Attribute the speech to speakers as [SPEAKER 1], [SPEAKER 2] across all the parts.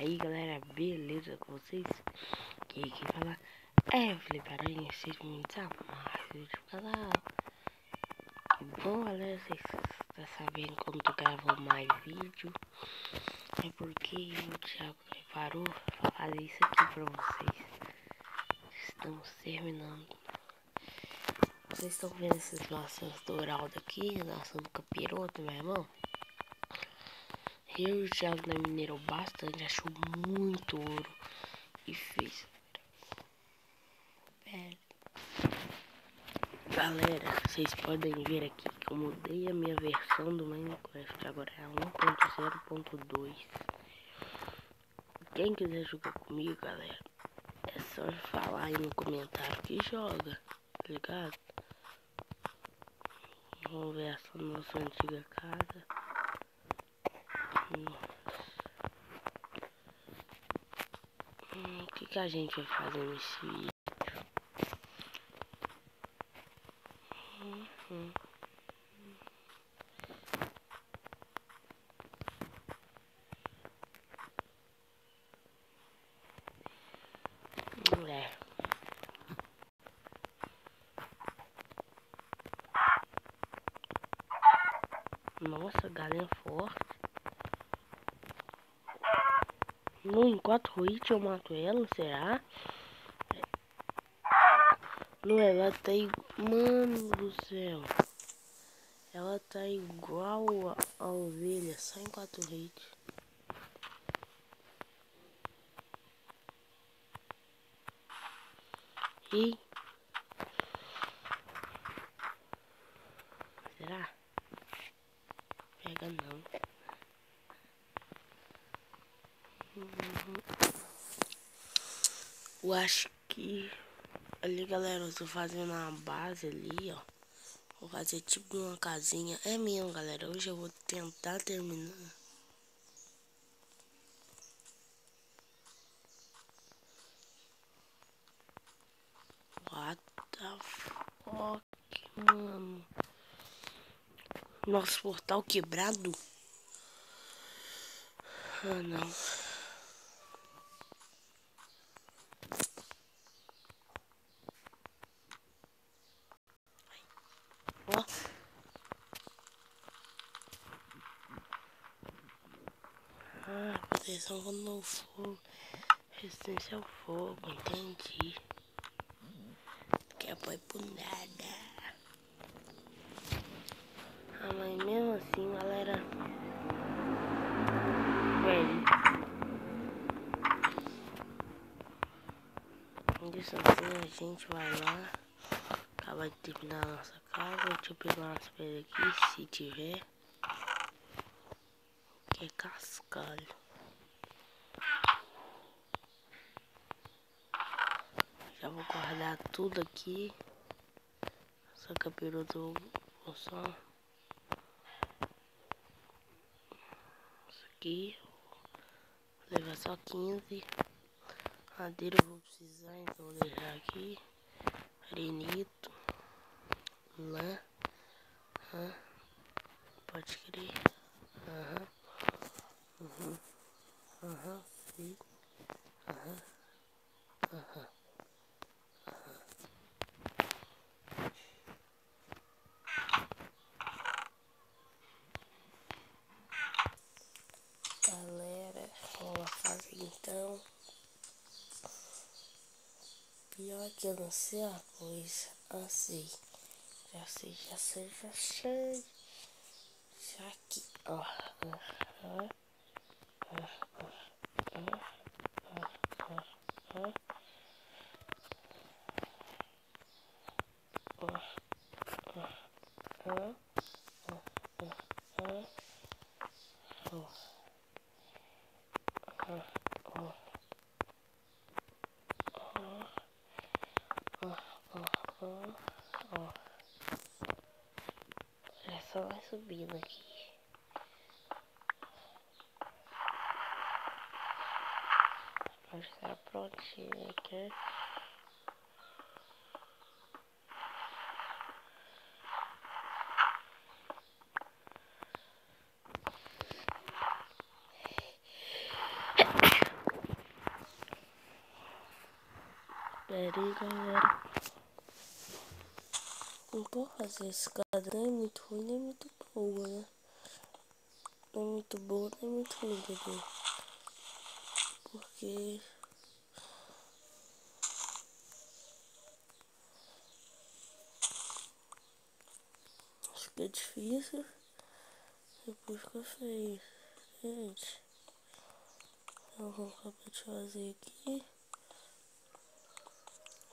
[SPEAKER 1] aí galera, beleza com vocês? Quem fala é Felipe Aranha, sejam muito amados do canal. Que bom galera, vocês estão sabendo como tu gravou mais vídeo. É porque o Thiago preparou pra fazer isso aqui pra vocês. Estamos terminando. Vocês estão vendo essas maçãs douradas aqui, nossa do capiroto, meu irmão? Eu e o Thiago na minerou bastante, achou muito ouro e fez. Galera, vocês podem ver aqui que eu mudei a minha versão do Minecraft, agora é 1.0.2. Quem quiser jogar comigo, galera, é só falar aí no comentário que joga, tá ligado? Vamos ver essa nossa antiga casa. O que a gente vai fazer nesse vídeo? Nossa, galinha forte. Não, em 4 hits eu mato ela, será? Não, ela tá igual... Mano do céu. Ela tá igual a ovelha, só em 4 hits. E... será? Pega não. Eu acho que... ali, galera, eu tô fazendo uma base ali, ó. Vou fazer tipo uma casinha. É mesmo, galera. Hoje eu vou tentar terminar. What the fuck, mano? Nosso portal quebrado? Ah, não. Ó. Ah, proteção contra o fogo. Resistência ao fogo, entendi. Que apoio por nada. Ah, mas mesmo assim, galera. Velho. Isso assim, a gente vai lá. Acaba de terminar a nossa casa. Deixa eu pegar umas pedras aqui, se tiver. Que é cascalho. Já vou guardar tudo aqui. Essa capiroto vou só. Isso aqui. Vou levar só 15. Madeira eu vou precisar, então vou deixar aqui. Arenito. Lã. Pode crer. Sim. Galera, vamos fazer então. Pior que eu não sei a coisa. Assim. Já sei. Já aqui, ó. É só vai subindo aqui. Pode estar prontinho aqui. Não vou fazer escada, nem é muito ruim, nem muito boa, né? Nem muito boa, nem muito ruim, bebê. Porque acho que é difícil, depois fica feio, gente. Então vamos acabar de fazer aqui.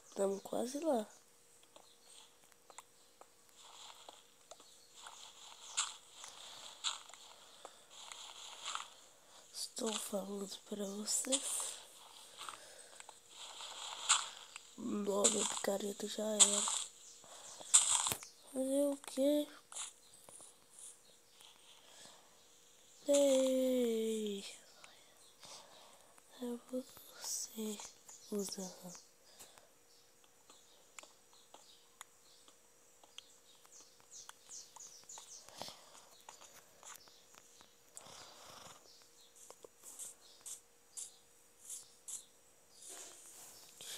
[SPEAKER 1] Estamos quase lá. Estou falando para vocês. Logo, picareta já era. Fazer o quê? Ei, é você usando.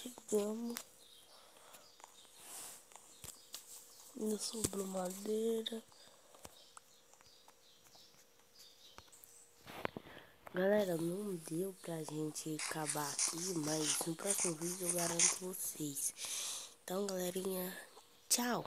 [SPEAKER 1] Chegamos. Ainda sobrou madeira. Galera, não deu pra gente acabar aqui, mas no próximo vídeo eu garanto vocês. Então, galerinha, tchau!